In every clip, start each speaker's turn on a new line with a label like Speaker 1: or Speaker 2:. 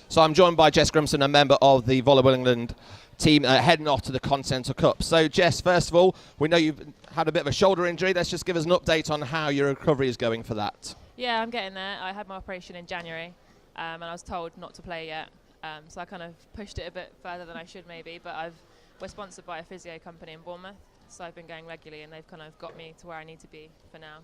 Speaker 1: So I'm joined by Jess Grimson, a member of the Volleyball England team, heading off to the Continental Cup. So Jess, first of all, we know you've had a bit of a shoulder injury. Let's just give us an update on how your recovery is going for that.
Speaker 2: Yeah, I'm getting there. I had my operation in January, and I was told not to play yet. So I kind of pushed it a bit further than I should maybe, but we're sponsored by a physio company in Bournemouth, so I've been going regularly and they've kind of got me to where I need to be for now.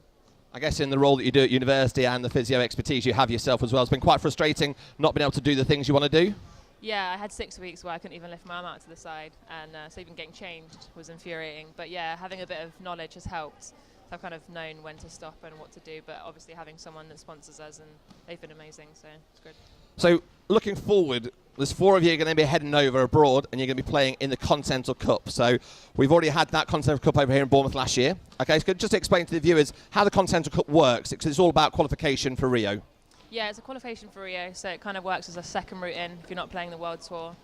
Speaker 1: I guess in the role that you do at university and the physio expertise you have yourself as well, it's been quite frustrating not being able to do the things you want to do.
Speaker 2: Yeah, I had 6 weeks where I couldn't even lift my arm out to the side, and so even getting changed was infuriating. But yeah, having a bit of knowledge has helped. So I've kind of known when to stop and what to do, but obviously having someone that sponsors us, and they've been amazing, so it's good.
Speaker 1: So looking forward, there's 4 of you going to be heading over abroad and you're going to be playing in the Continental Cup. So we've already had that Continental Cup over here in Bournemouth last year. Okay, so just explain to the viewers how the Continental Cup works, because it's all about qualification for Rio.
Speaker 2: Yeah, it's a qualification for Rio, so it kind of works as a second route in. If you're not playing the World Tour,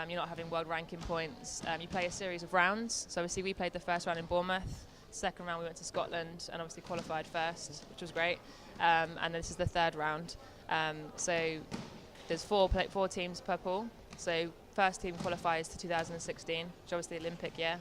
Speaker 2: you're not having world ranking points, you play a series of rounds. So obviously we played the first round in Bournemouth, second round we went to Scotland and obviously qualified first, which was great. And this is the third round. So there's four teams per pool. So first team qualifies to 2016, which is obviously the Olympic year.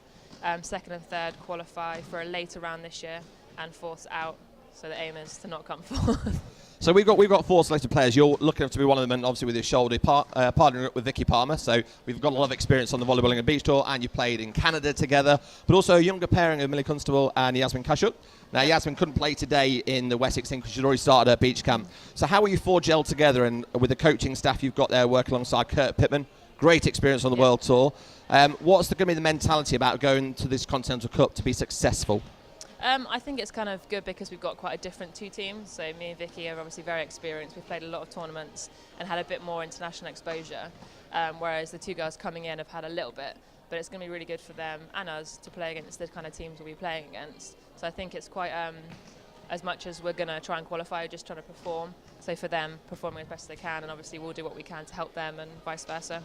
Speaker 2: Second and third qualify for a later round this year, and fourth's out. So the aim is to not come fourth.
Speaker 1: So we've got 4 selected players. You're lucky enough to be one of them, and obviously with your shoulder, partnering up with Vicky Palmer. So we've got a lot of experience on the Volleyball England Beach Tour, and you played in Canada together. But also a younger pairing of Millie Constable and Yasmin Kashuk. Now Yasmin couldn't play today in the Wessex team because she'd already started her beach camp. So how are you 4 gelled together, and with the coaching staff you've got there working alongside Kurt Pittman? Great experience on the World Tour. What's going to be the mentality about going to this Continental Cup to be successful?
Speaker 2: I think it's kind of good because we've got quite a different 2 teams. So me and Vicky are obviously very experienced. We've played a lot of tournaments and had a bit more international exposure, whereas the 2 girls coming in have had a little bit. But it's going to be really good for them and us to play against the kind of teams we'll be playing against. So I think it's quite, as much as we're going to try and qualify, we're just trying to perform. So for them, performing as best as they can, and obviously we'll do what we can to help them and vice versa.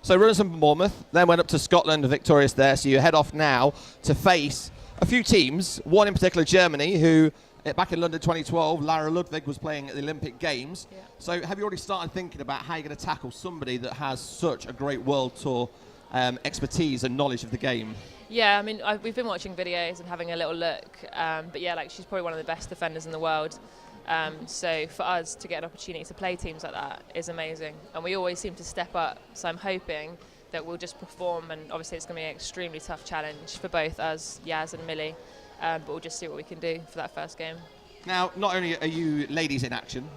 Speaker 1: So runners from Bournemouth, then went up to Scotland, victorious there. So you head off now to face a few teams, one in particular Germany, who back in London 2012, Lara Ludwig was playing at the Olympic Games. Yeah. So have you already started thinking about how you're going to tackle somebody that has such a great World Tour expertise and knowledge of the game?
Speaker 2: Yeah, I mean, we've been watching videos and having a little look, but yeah, like she's probably one of the best defenders in the world. So for us to get an opportunity to play teams like that is amazing, and we always seem to step up. So I'm hoping that we'll just perform, and obviously it's going to be an extremely tough challenge for both us, Yaz and Millie, but we'll just see what we can do for that first game.
Speaker 1: Now, not only are you ladies in action,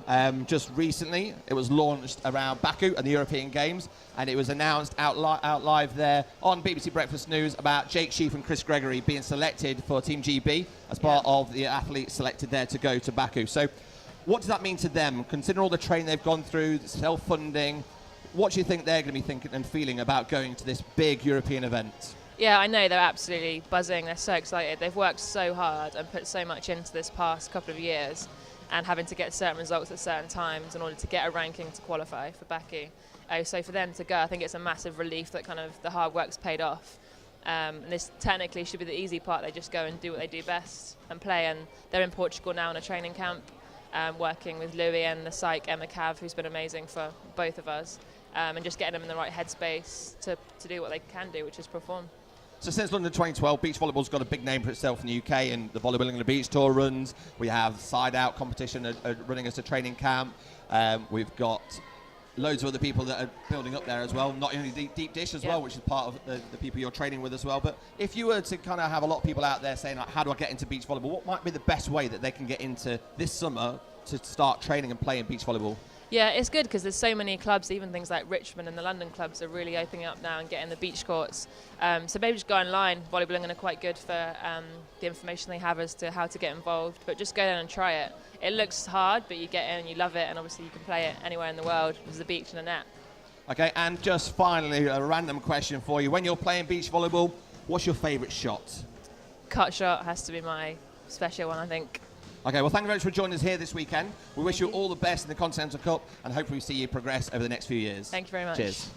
Speaker 1: just recently it was launched around Baku and the European Games, and it was announced out live there on BBC Breakfast News about Jake Sheaf and Chris Gregory being selected for Team GB as part of the athletes selected there to go to Baku. So what does that mean to them, considering all the training they've gone through, the self-funding? What do you think they're going to be thinking and feeling about going to this big European event?
Speaker 2: Yeah, I know they're absolutely buzzing. They're so excited. They've worked so hard and put so much into this past couple of years, and having to get certain results at certain times in order to get a ranking to qualify for Baku. So for them to go, I think it's a massive relief that kind of the hard work's paid off. And this technically should be the easy part. They just go and do what they do best and play. And they're in Portugal now in a training camp, working with Louis and the psych Emma Cav, who's been amazing for both of us. And just getting them in the right headspace to do what they can do, which is perform.
Speaker 1: So since London 2012, beach volleyball's got a big name for itself in the UK, and the Volleyball England Beach Tour runs. We have side-out competition running as a training camp. We've got loads of other people that are building up there as well, not only Deep Dish as well, which is part of the people you're training with as well. But if you were to kind of have a lot of people out there saying, like, how do I get into beach volleyball, what might be the best way that they can get into this summer to start training and playing beach volleyball?
Speaker 2: Yeah, it's good because there's so many clubs, even things like Richmond and the London clubs are really opening up now and getting the beach courts. So maybe just go online. Volleyball England are quite good for the information they have as to how to get involved, but just go down and try it. It looks hard, but you get in and you love it, and obviously you can play it anywhere in the world. There's a beach and a net.
Speaker 1: Okay, and just finally, a random question for you. When you're playing beach volleyball, what's your favourite shot?
Speaker 2: Cut shot has to be my special one, I think.
Speaker 1: Okay, well, thank you very much for joining us here this weekend. We wish you all the best in the Continental Cup, and hopefully we see you progress over the next few years.
Speaker 2: Thank you very much.
Speaker 1: Cheers.